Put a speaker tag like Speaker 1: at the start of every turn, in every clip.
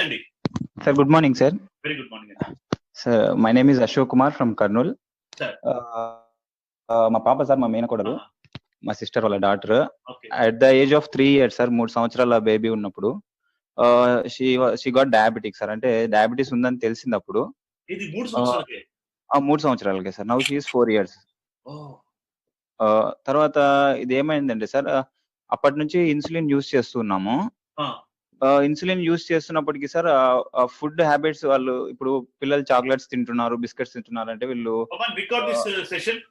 Speaker 1: అండి.
Speaker 2: Sir, good morning, sir.
Speaker 1: Very good morning అండి.
Speaker 2: Sir, my name is Ashok Kumar from Karnool.
Speaker 1: Sir
Speaker 2: మా పాప sir మా మేనకోడలు, మా సిస్టర్ వాళ్ళ daughter.
Speaker 1: Okay
Speaker 2: at the age of 3 years sir, 3 సంవత్సరాల బేబీ ఉన్నప్పుడు షీ గాట్ డయాబెటిక్ సార్. అంటే డయాబెటీస్ ఉందని తెలిసింది అప్పుడు.
Speaker 1: ఇది 3 సంవత్సరాలకే.
Speaker 2: 3 సంవత్సరాలకే sir. Now she is 4 years.
Speaker 1: ఓహ్!
Speaker 2: తర్వాత ఇదేమైందంటే సార్, అప్పటి నుంచి ఇన్సులిన్ యూజ్ చేస్తున్నాము.
Speaker 1: ఆ!
Speaker 2: Insulin use చేస్తున్నప్పటికి sir food habits, వాళ్ళు ఇప్పుడు పిల్లలు చాక్లెట్స్ తింటున్నారు, బిస్కెట్స్ తింటున్నారు అంటే వీళ్ళు
Speaker 1: Pavan record this session.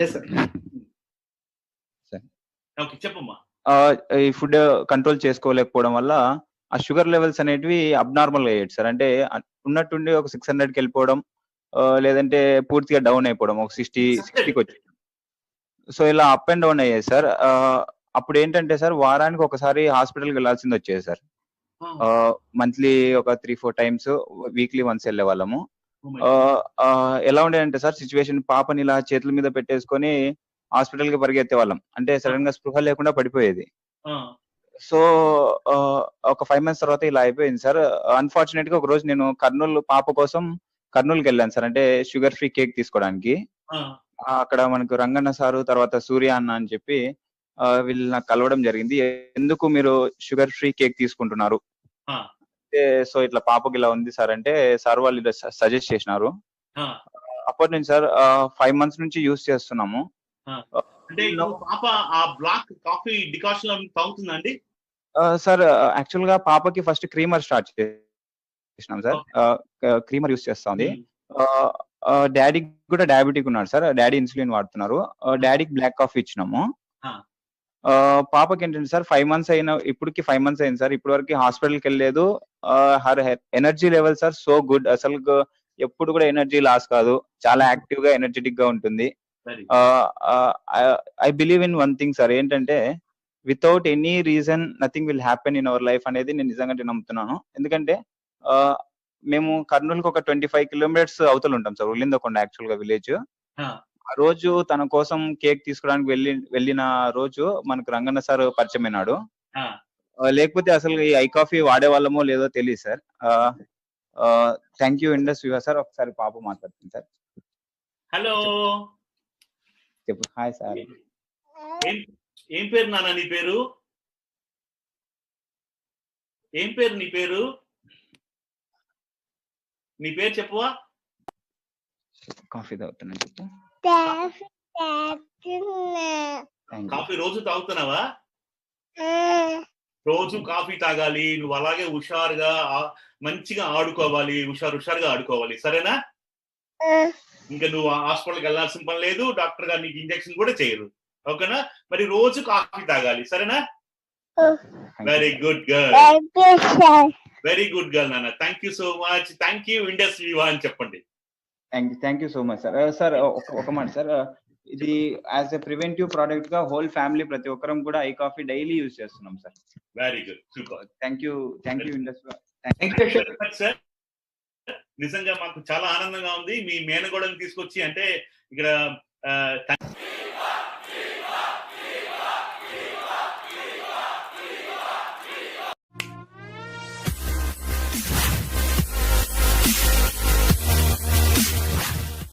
Speaker 3: Yes, sir.
Speaker 1: Okay చెప్పమ్మా.
Speaker 2: ఈ ఫుడ్ కంట్రోల్ చేసుకోలేకపోవడం వల్ల ఆ షుగర్ లెవెల్స్ అనేటివి అబ్నార్మల్ అయ్యాయి సార్. అంటే ఉన్నట్టుండి ఒక 600కి వెళ్ళిపోవడం, లేదంటే పూర్తిగా డౌన్ అయిపోవడం, ఒక 60కి వచ్చి. సో ఇలా అప్ అండ్ డౌన్ అయ్యాయి సార్. అప్పుడు ఏంటంటే సార్, వారానికి ఒకసారి హాస్పిటల్కి వెళ్ళాల్సింది వచ్చేది సార్. మంత్లీ ఒక 3-4 టైమ్స్, వీక్లీ వన్స్ వెళ్ళే వాళ్ళము. ఎలా ఉండేదంటే సార్ సిచ్యువేషన్, పాపని ఇలా చేతుల మీద పెట్టేసుకొని హాస్పిటల్ కి పరిగెత్తే వాళ్ళం. అంటే సడన్ గా స్పృహ లేకుండా పడిపోయేది. సో ఒక 5 months తర్వాత ఇలా అయిపోయింది సార్. అన్ఫార్చునేట్ గా ఒక రోజు నేను పాప కోసం కర్నూలుకి వెళ్ళాను సార్. అంటే షుగర్ ఫ్రీ కేక్ తీసుకోవడానికి. అక్కడ మనకు రంగన్న సారు, తర్వాత సూర్య అన్న అని చెప్పి వీళ్ళు నాకు కలవడం జరిగింది. ఎందుకు మీరు షుగర్ ఫ్రీ కేక్ తీసుకుంటున్నారు? సో ఇట్లా పాపకి ఇలా ఉంది సార్ అంటే, సార్ వాళ్ళు ఇలా సజెస్ట్ చేసినారు. అప్పటి నుంచి సార్ 5 months నుంచి యూజ్ చేస్తున్నాము.
Speaker 1: అంటే పాప ఆ బ్లాక్ కాఫీ డికాషన్ తాగుతుందండి
Speaker 2: సార్? యాక్చువల్ గా పాపకి ఫస్ట్ క్రీమర్ స్టార్ట్ చేసినాం సార్. క్రీమర్ యూజ్ చేస్తుంది. డాడీకి కూడా డయాబెటిక్ ఉన్నాడు సార్. డాడీ ఇన్సులిన్ వాడుతున్నారు. డాడీకి బ్లాక్ కాఫీ ఇచ్చినాము. పాపకి ఏంటంటే సార్ 5 months అయినా, ఇప్పటికి 5 months అయింది సార్. ఇప్పటి వరకు హాస్పిటల్కి వెళ్ళలేదు. Her energy level sir so good. అసలు ఎప్పుడు కూడా ఎనర్జీ లాస్ కాదు. చాలా యాక్టివ్ గా, ఎనర్జెటిక్ గా ఉంటుంది. I believe in one thing sir, ఏంటంటే without any reason nothing will happen in our life అనేది నేను నిజంగా నమ్ముతున్నాను. ఎందుకంటే మేము కర్నూలుకి ఒక 25 kilometers అవతల ఉంటాం సార్, ఉల్లిందకొండ యాక్చువల్ గా విలేజ్. ఆ రోజు తన కోసం కేక్ తీసుకోవడానికి వెళ్ళిన రోజు మనకు రంగన్న సార్ పరిచయం అయినాడు. లేకపోతే అసలు ఈ ఐ కాఫీ వాడే వాళ్ళమో లేదో తెలియదు sir. Thank you Indus viewer sir. ఒకసారి పాప మాట్లాడుతుంది సార్.
Speaker 1: హలో
Speaker 2: చెప్పు. Hi sir.
Speaker 1: ఏం పేరు నాన్న నీ పేరు? ఏం పేరు నీ పేరు? నీ పేరు చెప్పువా.
Speaker 2: కాఫీ తాగుతున్నా చెప్పు.
Speaker 1: కాఫీ రోజు తాగుతున్నావా? రోజు కాఫీ తాగాలి. నువ్వు అలాగే హుషారుగా మంచిగా ఆడుకోవాలి. హుషారుగా ఆడుకోవాలి, సరేనా? ఇంకా నువ్వు హాస్పిటల్కి వెళ్ళాల్సిన పని లేదు. డాక్టర్ గారు నీకు ఇంజెక్షన్ కూడా చేయరు, ఓకేనా? మరి రోజు కాఫీ తాగాలి, సరేనా? Very good girl. Very good girl నాన్న. Thank you so much. Thank you Indus Viva అని చెప్పండి.
Speaker 2: Thank you so much sir. Sir ఒక మాట సార్, ఇది యాజ్ ఎ ప్రివెంటివ్ ప్రోడక్ట్ గా హోల్ ఫ్యామిలీ ప్రతి ఒక్కరం కూడా ఐ కాఫీ డైలీ యూజ్ చేస్తున్నాం sir.
Speaker 1: Very good, super.
Speaker 2: Thank you Indus.
Speaker 1: Sir నిజంగా మాకు చాలా ఆనందంగా ఉంది మీ మేనగోడని తీసుకొచ్చి. అంటే ఇక్కడ